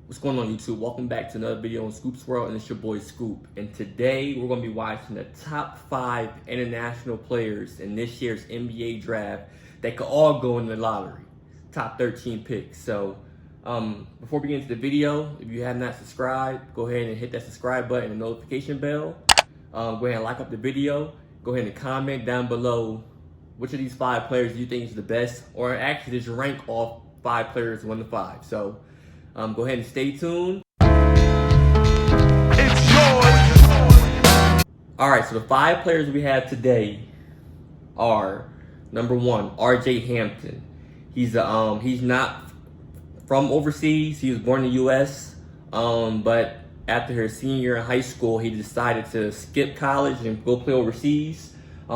What's going on, YouTube? Welcome back to another video on Scoop's World, and it's your boy Scoop. And today we're going to be watching the top 5 international players in this year's NBA draft that could all go in the lottery. Top 13 picks. So before we get into the video, if you have not subscribed, go ahead and hit that subscribe button and notification bell. Go ahead and like up the video. Go ahead and comment down below which of these 5 players you think is the best, or actually just rank all 5 players 1 to 5. So go ahead and stay tuned. It's yours. All right, so the 5 players we have today are number 1, Hampton. He's not from overseas. He was born in the U.S. But after his senior year in high school, he decided to skip college and go play overseas.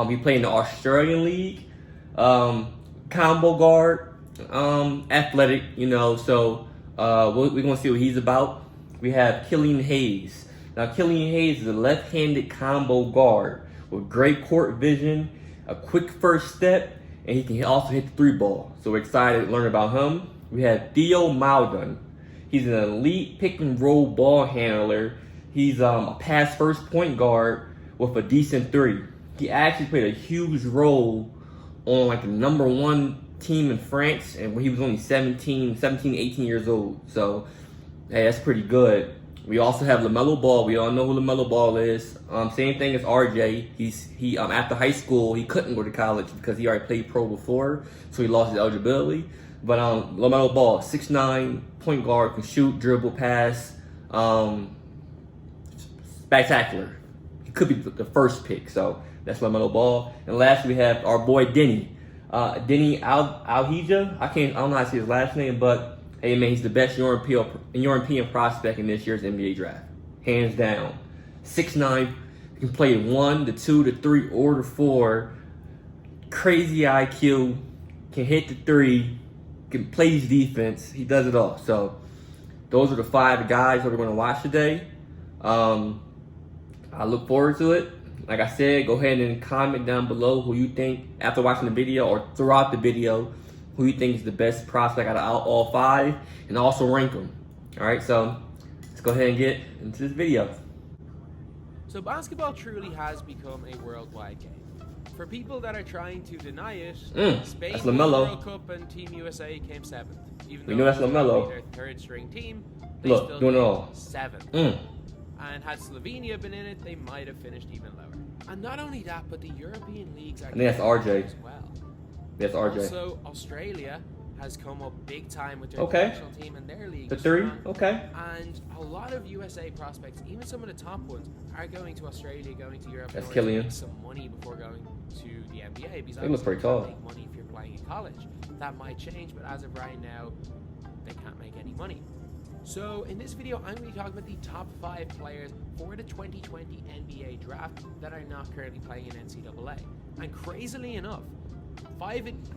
He played in the Australian League, combo guard, athletic, so we're going to see what he's about. We have Killian Hayes. Now, Killian Hayes is a left-handed combo guard with great court vision, a quick first step, and he can also hit the 3 ball. So we're excited to learn about him. We have Theo Maldon. He's an elite pick-and-roll ball handler. He's a pass-first point guard with a decent 3. He actually played a huge role on the #1 team in France, and when he was only 17, 18 years old. So, hey, that's pretty good. We also have Lamelo Ball. We all know who Lamelo Ball is. Same thing as RJ. He after high school, he couldn't go to college because he already played pro before, so he lost his eligibility. But Lamelo Ball, 6'9", point guard, can shoot, dribble, pass. Spectacular. He could be the first pick, so that's Lamelo Ball. And last we have our boy Deni. Deni Avdija. I don't know how to say his last name, but hey man, he's the best European prospect in this year's NBA draft, hands down. 6'9", can play 1, the 2, the 3, or the 4. Crazy IQ, can hit the 3, can play his defense. He does it all. So those are the 5 guys that we're going to watch today. I look forward to it. Like I said, go ahead and comment down below who you think, after watching the video or throughout the video, who you think is the best prospect out of all 5, and also rank them. All right, so let's go ahead and get into this video. So basketball truly has become a worldwide game. For people that are trying to deny it, Spain won the World Cup and Team USA came 7th. Even though that's Lamelo. Their 3rd string team, they Look, still doing it came all. 7th. And had Slovenia been in it, they might have finished even lower. And not only that, but the European leagues are I think that's RJ. as well. That's RJ. Also, Australia has come up big time with their national team and their league. The 3, okay. And a lot of USA prospects, even some of the top ones, are going to Australia, going to Europe. That's in order Killian. to make some money before going to the NBA. Because He looks pretty tall. make money if you're playing in college. That might change, but as of right now, they can't make any money. So in this video, I'm going to be talking about the top 5 players for the 2020 NBA draft that are not currently playing in NCAA. And crazily enough,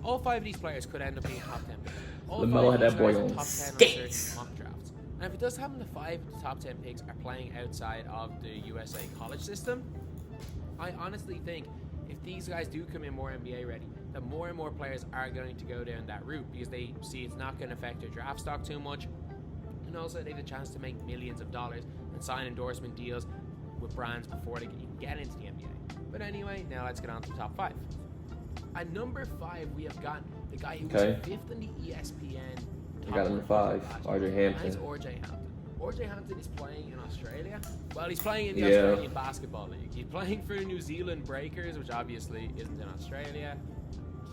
all 5 of these players could end up being top 10 picks. Lamelo had that boy on top 10 skates. mock drafts. And if it does happen, the 5 of the top 10 picks are playing outside of the USA college system, I honestly think if these guys do come in more NBA ready, that more and more players are going to go down that route because they see it's not going to affect their draft stock too much. And also they have a chance to make millions of dollars and sign endorsement deals with brands before they even get into the NBA. But anyway, now let's get on to the top 5. At number 5, we have got the guy who was 5th in the ESPN. We got number 5, RJ Hampton. That's RJ Hampton. RJ Hampton is playing in Australia. Well, he's playing in the Australian Basketball League. He's playing for the New Zealand Breakers, which obviously isn't in Australia.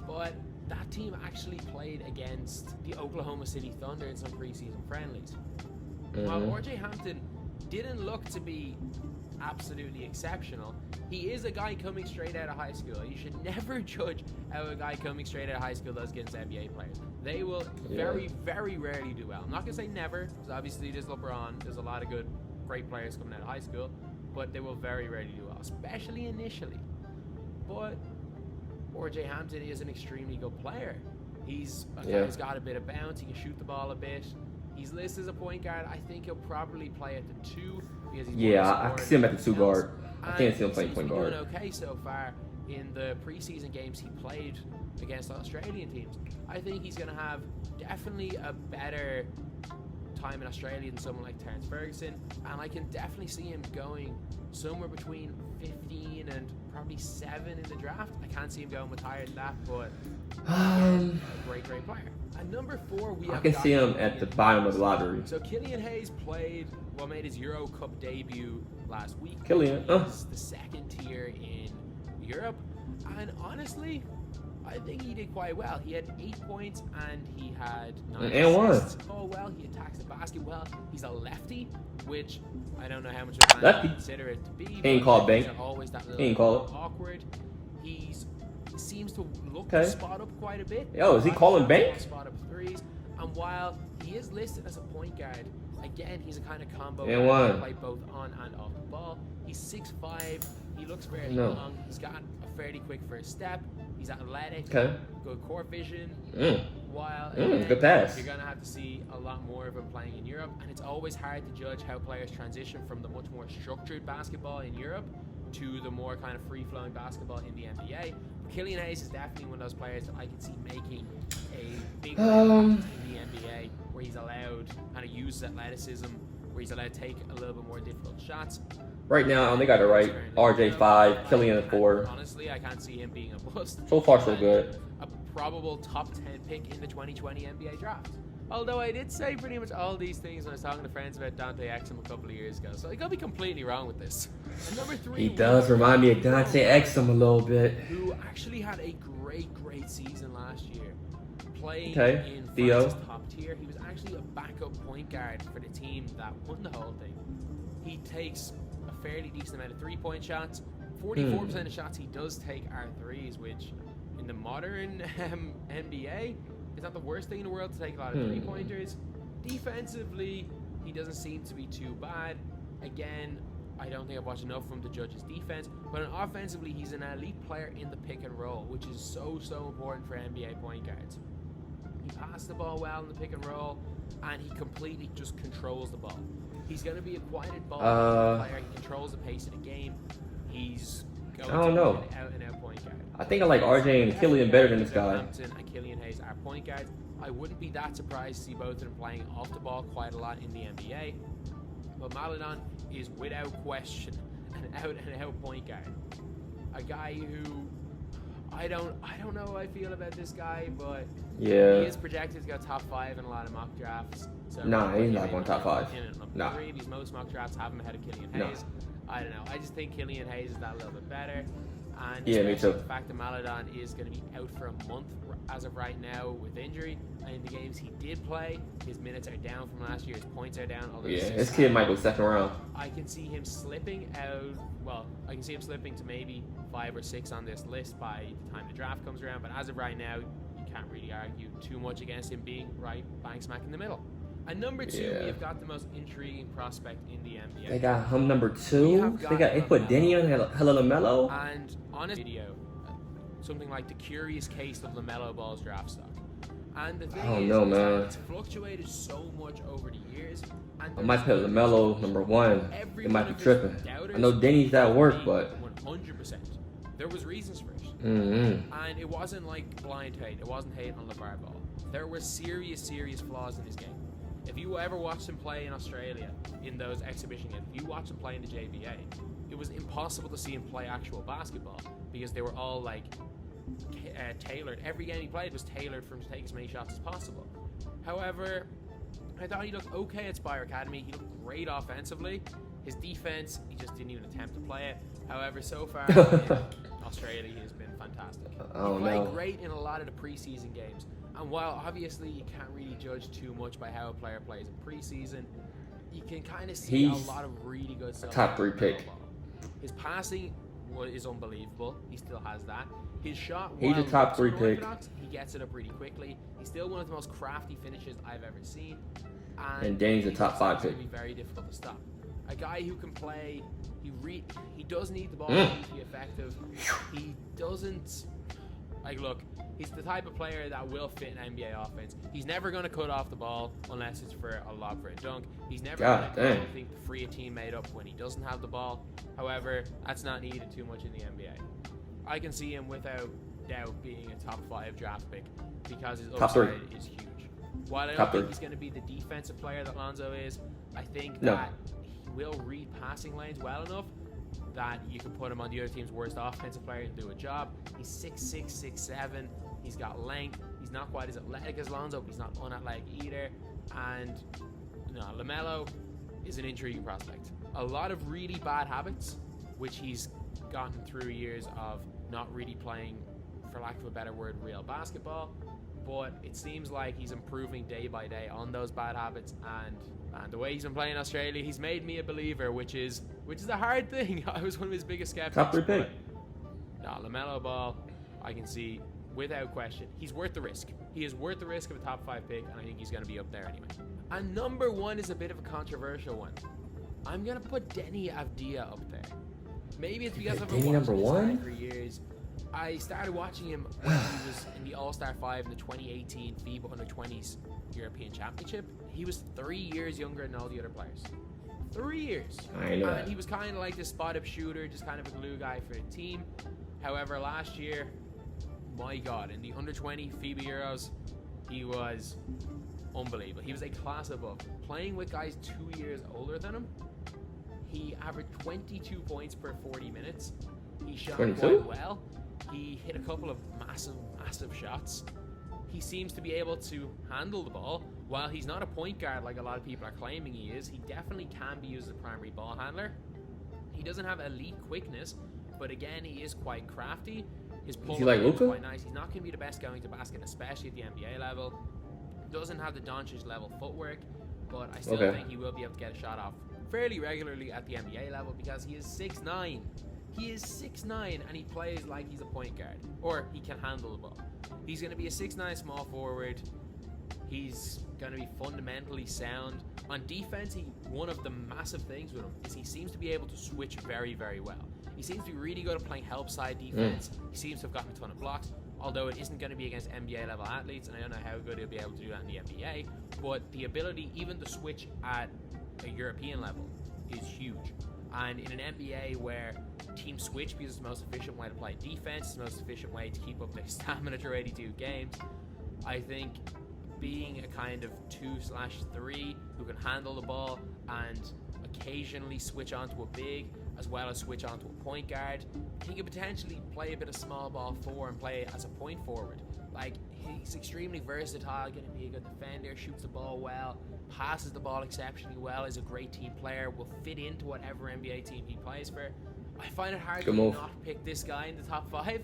But that team actually played against the Oklahoma City Thunder in some preseason friendlies. While RJ Hampton didn't look to be absolutely exceptional, he is a guy coming straight out of high school. You should never judge how a guy coming straight out of high school does against NBA players. They will very, very rarely do well. I'm not going to say never, because obviously there's LeBron, there's a lot of great players coming out of high school, but they will very rarely do well, especially initially. But RJ Hampton is an extremely good player. He's a guy who's got a bit of bounce, he can shoot the ball a bit. He's listed as a point guard. I think he'll probably play at the 2 because he's I can see him at the 2 guard. I can't see him playing point guard. He's doing okay so far in the preseason games he played against Australian teams. I think he's going to have definitely a better time in Australia than someone like Terence Ferguson, and I can definitely see him going somewhere between 15 and probably 7 in the draft. I can't see him going much higher than that, but a great player. At number 4, I can see him at the bottom of the lottery. So Killian Hayes made his Euro Cup debut last week. Killian, He's the second tier in Europe, and honestly, I think he did quite well. He had 8 points and he had 9 assists. Oh well, he attacks the basket well. He's a lefty, which I don't know how much of a man I consider it to be. He ain't called bank. Always that He ain't call it. Awkward. He seems to look to spot up quite a bit. Yo, is he calling bank? Spot up threes. And while he is listed as a point guard, again, he's a kind of combo And guy who play both on and off the ball. He's 6'5". He looks fairly long. He's got a fairly quick first step. He's athletic. Good court vision. While good pass. You're gonna have to see a lot more of him playing in Europe, and it's always hard to judge how players transition from the much more structured basketball in Europe to the more kind of free-flowing basketball in the NBA. Killian Hayes is definitely one of those players that I can see making a big impact in the NBA, where he's allowed kind of use athleticism, where he's allowed to take a little bit more difficult shots. Right now, they got it right. RJ 5, Killian 4. Honestly, I can't see him being a bust. So far, so good. A probable top 10 pick in the 2020 NBA draft. Although I did say pretty much all these things when I was talking to friends about Dante Exum a couple of years ago, so I could be completely wrong with this. And number 3, he does remind me of Dante Exum a little bit. Who actually had a great season last year, playing in Theo. France's top tier. He was actually a backup point guard for the team that won the whole thing. He takes a fairly decent amount of 3-point shots. 44% of shots he does take are threes, which in the modern NBA is not the worst thing in the world to take a lot of 3-pointers. Defensively, he doesn't seem to be too bad. Again, I don't think I've watched enough from him to judge his defense, but offensively, he's an elite player in the pick and roll, which is so important for NBA point guards. He passes the ball well in the pick and roll, and he completely just controls the ball. He's going to be a quieted ball player. He controls the pace of the game. He's going to be an out-and-out point guard. I think I like RJ and Killian better than this guy. Hampton and Killian Hayes are point guards. I wouldn't be that surprised to see both of them playing off the ball quite a lot in the NBA. But Maledon is without question an out-and-out point guard. A guy who I don't know how I feel about this guy, but he is projected to go top 5 in a lot of mock drafts. So nah, he's not going top 5. Nah. 3, because most mock drafts have him ahead of Killian Hayes. I don't know. I just think Killian Hayes is that little bit better. And me too. The fact that Maledon is going to be out for a month as of right now with injury, and in the games he did play, his minutes are down from last year, his points are down. This kid might go second round. I can see him slipping out. Well, I can see him slipping to maybe 5 or 6 on this list by the time the draft comes around. But as of right now, you can't really argue too much against him being right bang smack in the middle. And number 2, we've got the most intriguing prospect in the NBA. They got him number 2. They put Deni on Lamelo. And on a video, something like the curious case of Lamelo Ball's draft stock. And the thing is, it's fluctuated so much over the years. And I might put Lamelo number 1. It might be tripping. I know Deni's at work, but 100%. There was reasons for it. And it wasn't like blind hate. It wasn't hate on LeVar Ball. There were serious flaws in his game. If you ever watched him play in Australia in those exhibition games, if you watched him play in the JBA, it was impossible to see him play actual basketball because they were all like tailored. Every game he played was tailored for him to take as many shots as possible. However, I thought he looked okay at Spire Academy. He looked great offensively. His defense, he just didn't even attempt to play it. However, so far in Australia, he has been fantastic. He played great in a lot of the preseason games. And while obviously you can't really judge too much by how a player plays in preseason, you can kind of see a lot of really good stuff. Top 3 pick. His passing is unbelievable. He still has that. His shot, he's a top 3 pick. He gets it up really quickly. He's still one of the most crafty finishes I've ever seen. And Deni's a top 5 pick. It's going to be very difficult to stop. A guy who can play. He does need the ball to be effective. He doesn't. Look, he's the type of player that will fit an NBA offense. He's never going to cut off the ball unless it's for a lob for a dunk. He's never going to free a teammate up when he doesn't have the ball. However, that's not needed too much in the NBA. I can see him without doubt being a top 5 draft pick because his upside is huge. While I don't think he's going to be the defensive player that Lonzo is, I think that he will read passing lanes well enough that you can put him on the other team's worst offensive player and do a job. He's 6'6", 6'7". He's got length. He's not quite as athletic as Lonzo, but he's not unathletic either. And Lamelo is an intriguing prospect. A lot of really bad habits, which he's gotten through years of not really playing, for lack of a better word, real basketball. But it seems like he's improving day by day on those bad habits, and the way he's been playing in Australia, he's made me a believer, which is a hard thing. I was one of his biggest skeptics. Top 3 pick. LaMelo Ball, I can see without question, he's worth the risk. He is worth the risk of a top 5 pick, and I think he's going to be up there anyway. And number 1 is a bit of a controversial one. I'm going to put Deni Avdija up there. Maybe it's because I've been watching this guy for years. I started watching him when he was in the All-Star 5 in the 2018 FIBA Under-20s European Championship. He was 3 years younger than all the other players. 3 years. I know. And he was kind of like this spot-up shooter, just kind of a glue guy for the team. However, last year, my God, in the Under-20 FIBA Euros, he was unbelievable. He was a class above. Playing with guys 2 years older than him, he averaged 22 points per 40 minutes. He shot quite well. He hit a couple of massive shots. He seems to be able to handle the ball. While he's not a point guard like a lot of people are claiming he is, he definitely can be used as a primary ball handler. He doesn't have elite quickness, but again, he is quite crafty. His pull is quite nice. He's not going to be the best going to basket, especially at the NBA level. Doesn't have the Doncic level footwork, but I still think he will be able to get a shot off fairly regularly at the NBA level because he is 6'9". He is 6'9", and he plays like he's a point guard, or he can handle the ball. He's going to be a 6'9" small forward. He's going to be fundamentally sound. On defense, one of the massive things with him is he seems to be able to switch very, very well. He seems to be really good at playing help side defense. He seems to have gotten a ton of blocks, although it isn't going to be against NBA level athletes, and I don't know how good he'll be able to do that in the NBA, but the ability even to switch at a European level is huge. And in an NBA where teams switch because it's the most efficient way to play defense, it's the most efficient way to keep up their stamina through 82 games, I think being a kind of 2/3 who can handle the ball and occasionally switch onto a big as well as switch onto a point guard, he could potentially play a bit of small ball 4 and play as a point forward. Like, he's extremely versatile, going to be a good defender, shoots the ball well, passes the ball exceptionally well, is a great team player, will fit into whatever NBA team he plays for. I find it hard to not pick this guy in the top 5.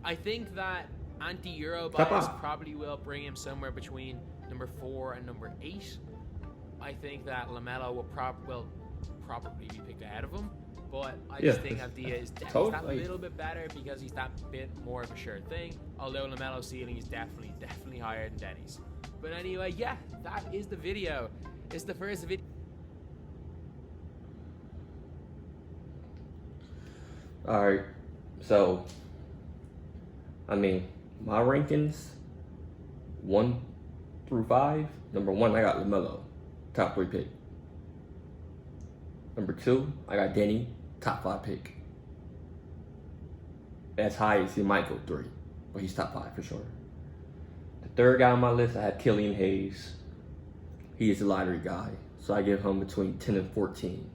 I think that anti-Euro bias probably will bring him somewhere between number 4 and number 8. I think that Lamelo will probably be picked ahead of him. But I just think Avdea is definitely that little bit better because he's that bit more of a sure thing. Although Lamelo's ceiling is definitely higher than Deni's. But anyway, yeah, that is the video. It's the first video. Alright, so, I mean, my rankings, 1 through 5. Number 1, I got Lamelo, top 3 pick. Number 2, I got Deni, top 5 pick. As high as he might go 3, but he's top 5 for sure. The third guy on my list, I have Killian Hayes. He is a lottery guy, so I give him between 10 and 14.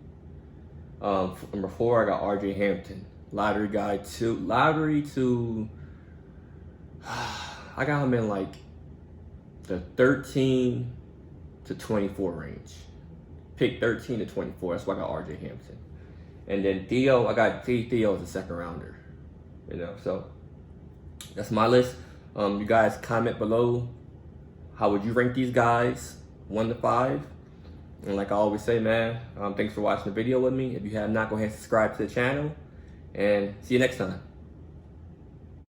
Number 4, I got RJ Hampton, lottery guy too. I got him in like the 13 to 24 range. Pick 13 to 24. That's why I got RJ Hampton. And then Theo, I got Theo as a second rounder. You know, so that's my list. You guys comment below. How would you rank these guys, 1 to 5? And like I always say, man, thanks for watching the video with me. If you have not, go ahead and subscribe to the channel. And see you next time.